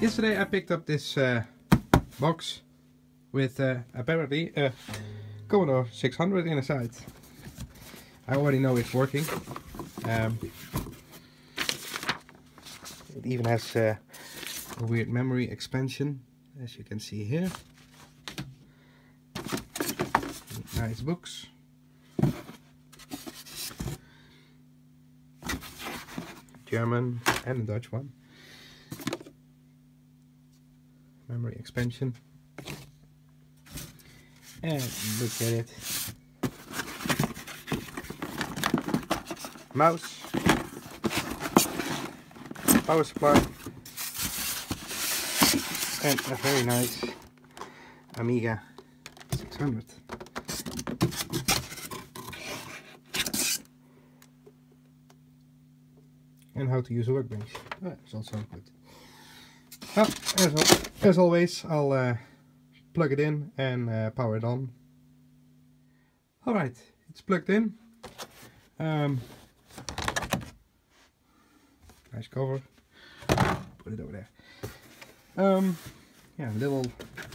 Yesterday I picked up this box with apparently a Commodore 600 inside. I already know it's working. It even has a weird memory expansion, as you can see here. Nice books. German and a Dutch one. Memory expansion. And look at it. Mouse. Power supply. And a very nice Amiga 600. And how to use a workbench. That's also good. Well, as always, I'll plug it in and power it on. Alright, it's plugged in. Nice cover. Put it over there. Yeah, a little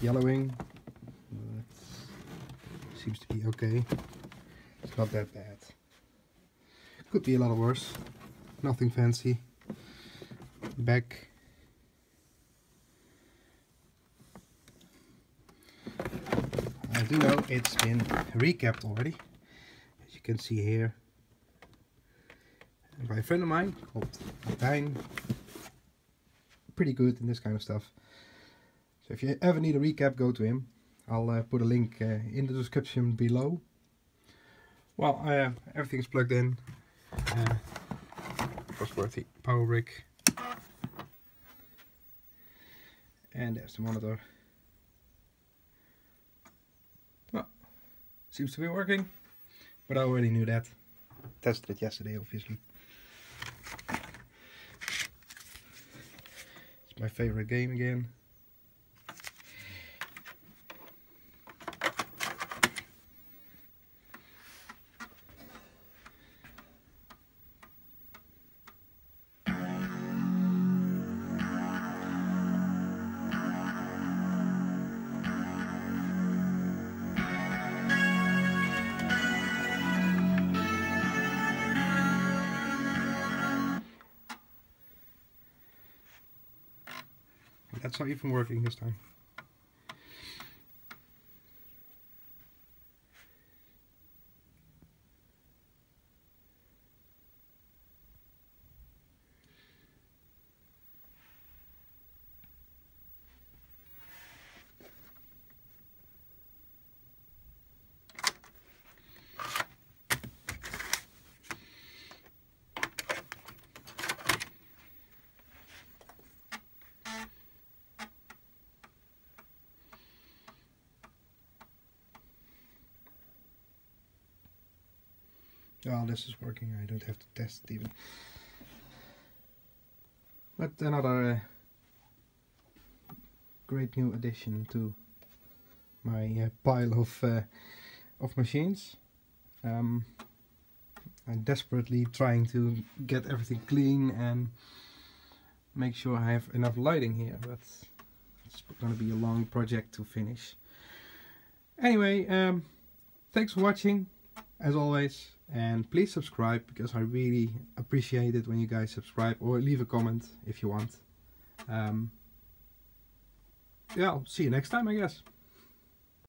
yellowing. Seems to be okay. It's not that bad. Could be a lot worse. Nothing fancy. Back. I do know it's been recapped already, as you can see here, by a friend of mine called Martijn. Pretty good in this kind of stuff. So if you ever need a recap, go to him. I'll put a link in the description below. Well, everything's plugged in. Trustworthy power brick. And there's the monitor. Well, seems to be working, but I already knew that. Tested it yesterday, obviously. It's my favorite game again. That's not even working this time. Well, this is working, I don't have to test it even. But another great new addition to my pile of machines. I'm desperately trying to get everything clean and make sure I have enough lighting here, but it's going to be a long project to finish. Anyway, thanks for watching, as always. And please subscribe, because I really appreciate it when you guys subscribe, or leave a comment if you want. Yeah, I'll see you next time, I guess.